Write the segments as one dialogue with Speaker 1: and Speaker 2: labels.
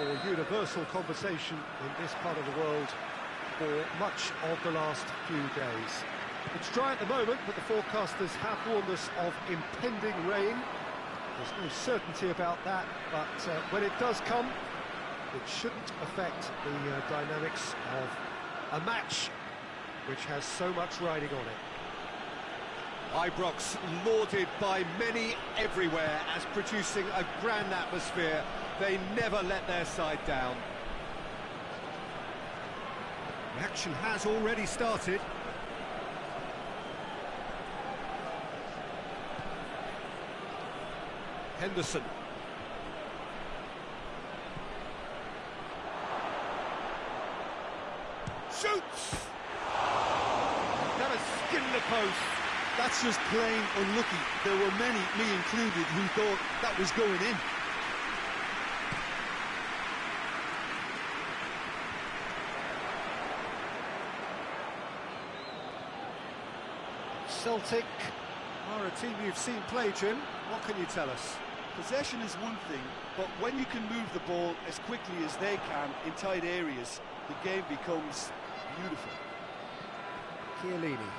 Speaker 1: for universal conversation in this part of the world for much of the last few days. It's dry at the moment, but the forecasters have warned us of impending rain. There's no certainty about that, but when it does come, it shouldn't affect the dynamics of a match which has so much riding on it. Ibrox lauded by many everywhere as producing a grand atmosphere. They never let their side down. The action has already started. Henderson. Shoots! Never skinned the post.
Speaker 2: That's just plain unlucky. There were many, me included, who thought that was going in.
Speaker 1: Celtic are a team you've seen play, Jim. What can you tell us?
Speaker 2: Possession is one thing, but when you can move the ball as quickly as they can in tight areas, the game becomes beautiful.
Speaker 1: Chiellini.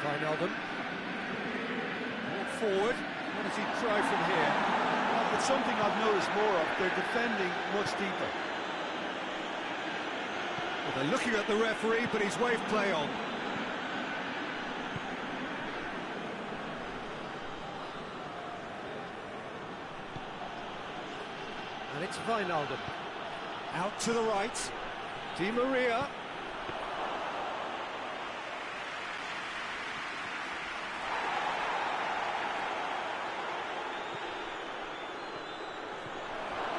Speaker 1: Wijnaldum. Walk forward. What does he try from here?
Speaker 2: Well, it's something I've noticed more of. They're defending much deeper.
Speaker 1: Well, they're looking at the referee, but he's waved play on. And it's Wijnaldum. Out to the right. Di Maria.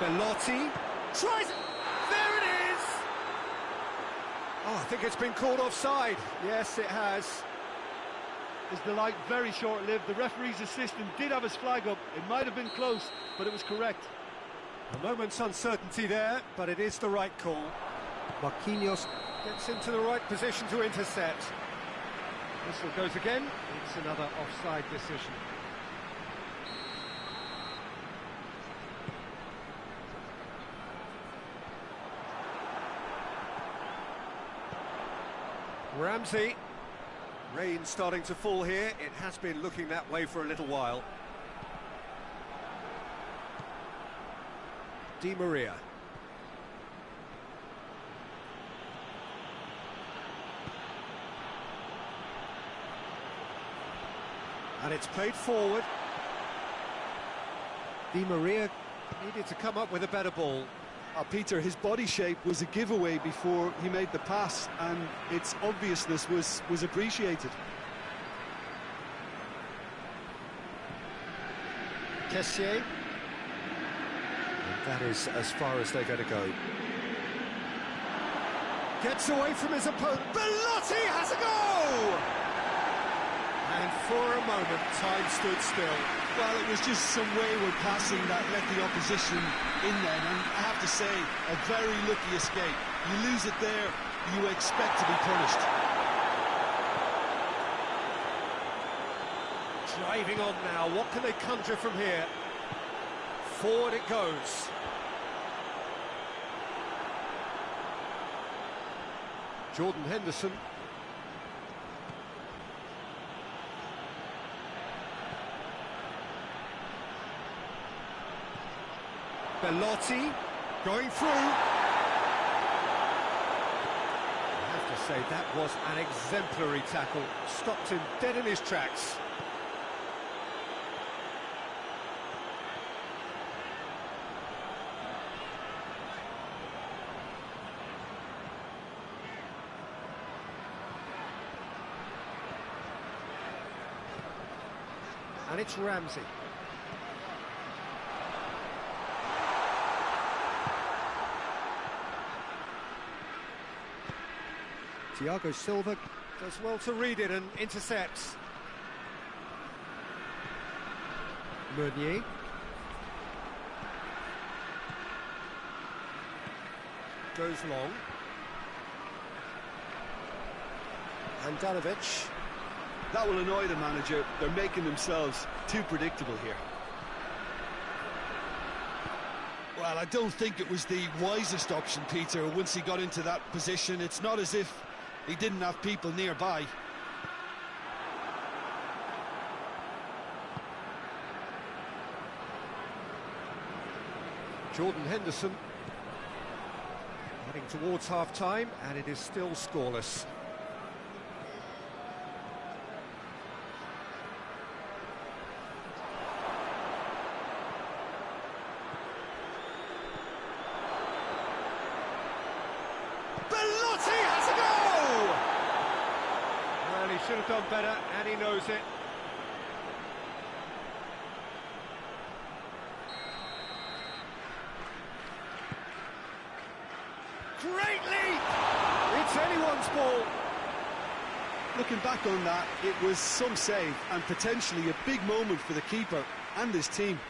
Speaker 1: Belotti. Tries it. There it is! Oh, I think it's been called offside. Yes, it has.
Speaker 2: Is the light very short-lived? The referee's assistant did have his flag up. It might have been close, but it was correct.
Speaker 1: A moment's uncertainty there, but it is the right call. Marquinhos gets into the right position to intercept. Whistle goes again. It's another offside decision. Ramsey. Rain starting to fall here. It has been looking that way for a little while. Di Maria. And it's played forward. Di Maria needed to come up with a better ball.
Speaker 2: Peter, his body shape was a giveaway before he made the pass, and its obviousness was appreciated.
Speaker 1: Kessié. And that is as far as they're going to go. Gets away from his opponent. Belotti has a goal! And for a moment, time stood still.
Speaker 2: Well, it was just some wayward passing that let the opposition in then, and I have to say, a very lucky escape. You lose it there, you expect to be punished.
Speaker 1: Driving on now, what can they conjure from here? Forward it goes. Jordan Henderson. Belotti going through. I have to say that was an exemplary tackle. Stopped him dead in his tracks. And it's Ramsey. Thiago Silva does well to read it and intercepts. Meunier. Goes long. Handanovic.
Speaker 2: That will annoy the manager. They're making themselves too predictable here. Well, I don't think it was the wisest option, Peter, once he got into that position. It's not as if he didn't have people nearby.
Speaker 1: Jordan Henderson heading towards half-time, and it is still scoreless.
Speaker 2: Has a goal!
Speaker 1: Well, he should have done better, and he knows it.
Speaker 2: Great leap!
Speaker 1: It's anyone's ball.
Speaker 2: Looking back on that, it was some save and potentially a big moment for the keeper and his team.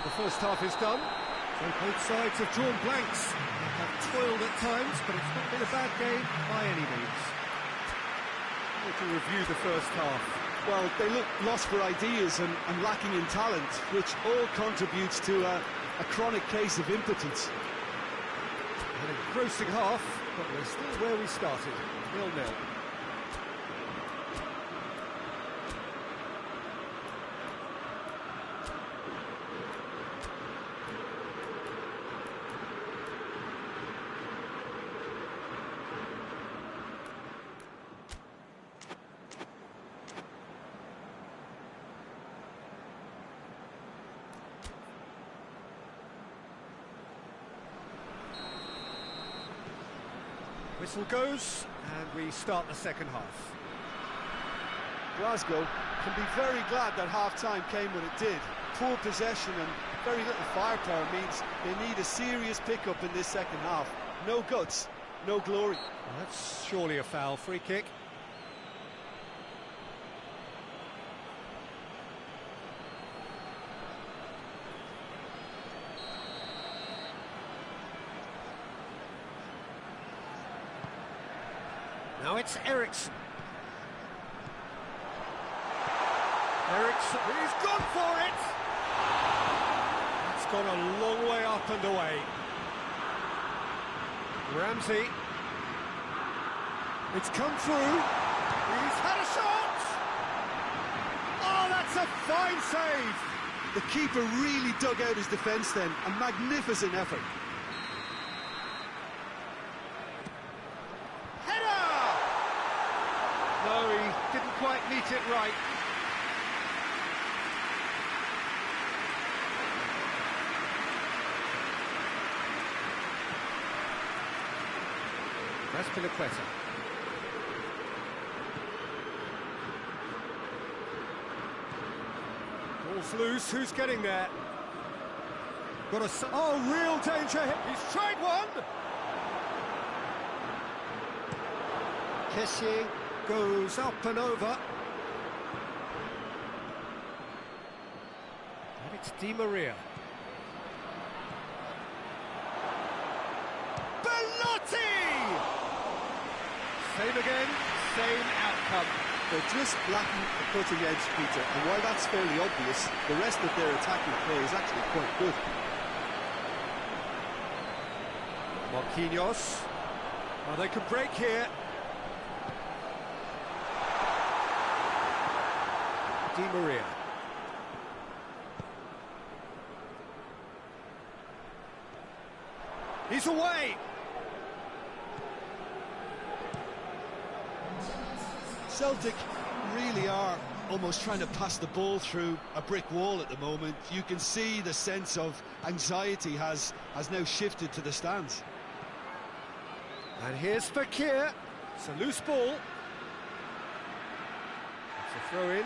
Speaker 1: The first half is done, so both sides have drawn blanks. They have toiled at times, but it's not been a bad game by any means. To review the first half.
Speaker 2: Well, they look lost for ideas and lacking in talent, which all contributes to a chronic case of impotence.
Speaker 1: An engrossing half, but we're still where we started, 0-0. Whistle goes, and we start the second half.
Speaker 2: Glasgow can be very glad that half-time came when it did. Poor possession and very little firepower means they need a serious pick-up in this second half. No guts, no glory.
Speaker 1: Well, that's surely a foul. Free kick. Now it's Eriksson. Eriksson, he's gone for it! It's gone a long way up and away. Ramsey. It's come through. He's had a shot! Oh, that's a fine save!
Speaker 2: The keeper really dug out his defence then. A magnificent effort.
Speaker 1: No, he didn't quite meet it right. That's Piliqueta. Ball's loose, who's getting there? Got a... Oh, real danger here. He's tried one! Kessie goes up and over. And it's Di Maria. Same again, same outcome.
Speaker 2: They're just lacking a cutting edge, Peter, and while that's fairly obvious, the rest of their attacking play is actually quite good.
Speaker 1: Marquinhos. Oh, they could break here. Di Maria. He's away!
Speaker 2: Celtic really are almost trying to pass the ball through a brick wall at the moment. You can see the sense of anxiety has now shifted to the stands.
Speaker 1: And here's Fekir. It's a loose ball. It's a throw-in.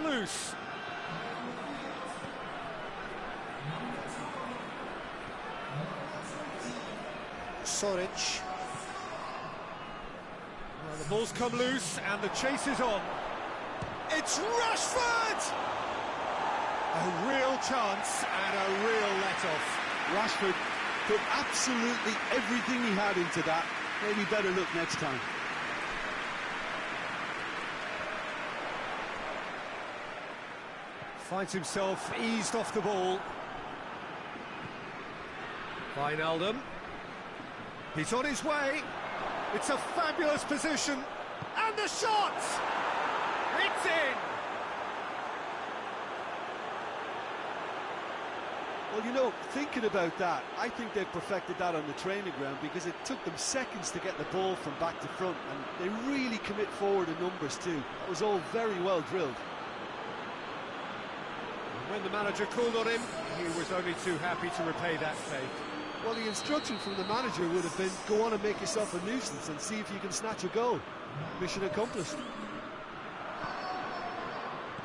Speaker 1: come loose. Soric. Well, the ball's come loose and the chase is on. It's Rashford! A real chance and a real let-off.
Speaker 2: Rashford put absolutely everything he had into that. Maybe better look next time.
Speaker 1: Finds himself eased off the ball. Wijnaldum. He's on his way. It's a fabulous position. And the shot! It's in!
Speaker 2: Well, you know, thinking about that, I think they've perfected that on the training ground because it took them seconds to get the ball from back to front, and they really commit forward in numbers too. That was all very well drilled.
Speaker 1: When the manager called on him, he was only too happy to repay that favour.
Speaker 2: Well, the instruction from the manager would have been, go on and make yourself a nuisance and see if you can snatch a goal. Mission accomplished.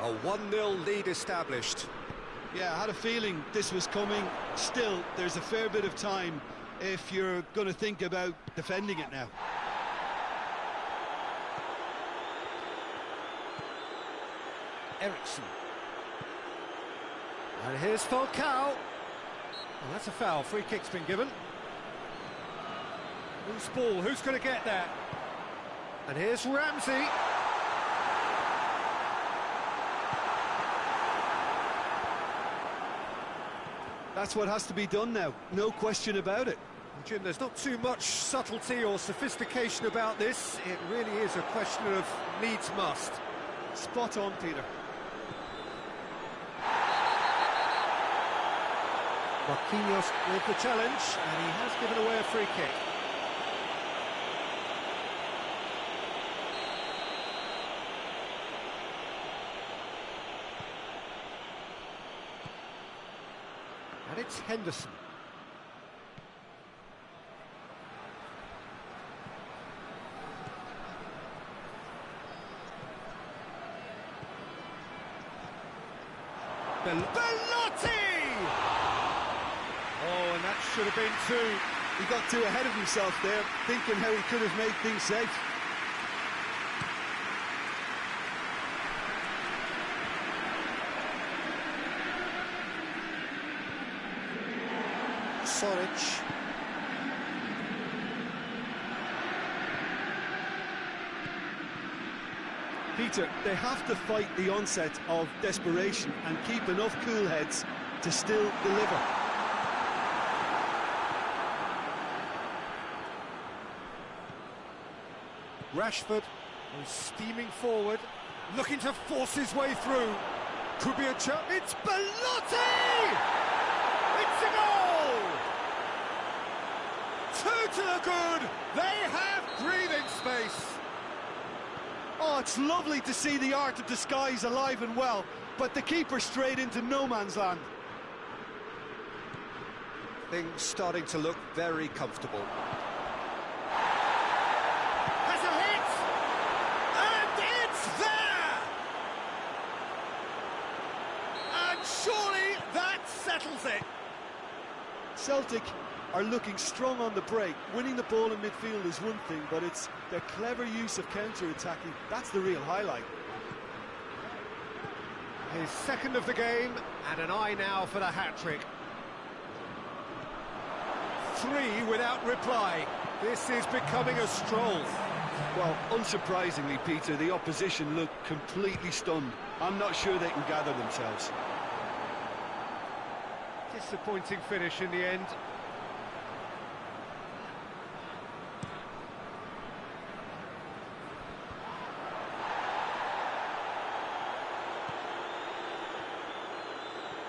Speaker 1: A 1-0 lead established.
Speaker 2: Yeah, I had a feeling this was coming. Still, there's a fair bit of time if you're going to think about defending it now.
Speaker 1: Ericsson. And here's Falcao. Well, that's a foul. Free kick's been given. Loose ball. Who's going to get that? And here's Ramsey.
Speaker 2: That's what has to be done now. No question about it.
Speaker 1: Jim, there's not too much subtlety or sophistication about this. It really is a question of needs must.
Speaker 2: Spot on, Peter.
Speaker 1: Marquinhos with the challenge, and he has given away a free kick. And it's Henderson. Bellotti! Oh, and that should have been two.
Speaker 2: He got too ahead of himself there, thinking how he could have made things safe.
Speaker 1: Soric.
Speaker 2: Peter, they have to fight the onset of desperation and keep enough cool heads to still deliver.
Speaker 1: Rashford is steaming forward, looking to force his way through. Could be a chance. It's Bellotti! It's a goal! 2 to the good. They have breathing space.
Speaker 2: Oh, it's lovely to see the art of disguise alive and well, but the keeper straight into no man's land.
Speaker 1: Things starting to look very comfortable. Has a hit! And it's there! And surely that settles it.
Speaker 2: Celtic are looking strong on the break. Winning the ball in midfield is one thing, but it's their clever use of counter-attacking. That's the real highlight.
Speaker 1: His second of the game, and an eye now for the hat-trick. 3 without reply. This is becoming a stroll.
Speaker 2: Well, unsurprisingly, Peter, the opposition look completely stunned. I'm not sure they can gather themselves.
Speaker 1: Disappointing finish in the end.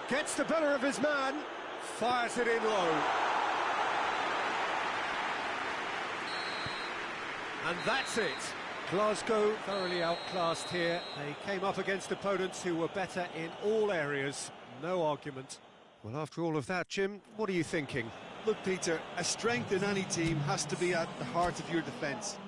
Speaker 1: Gets the better of his man, fires it in low. And that's it. Glasgow thoroughly outclassed here. They came up against opponents who were better in all areas. No argument. Well, after all of that, Jim, what are you thinking?
Speaker 2: Look, Peter, a strength in any team has to be at the heart of your defence.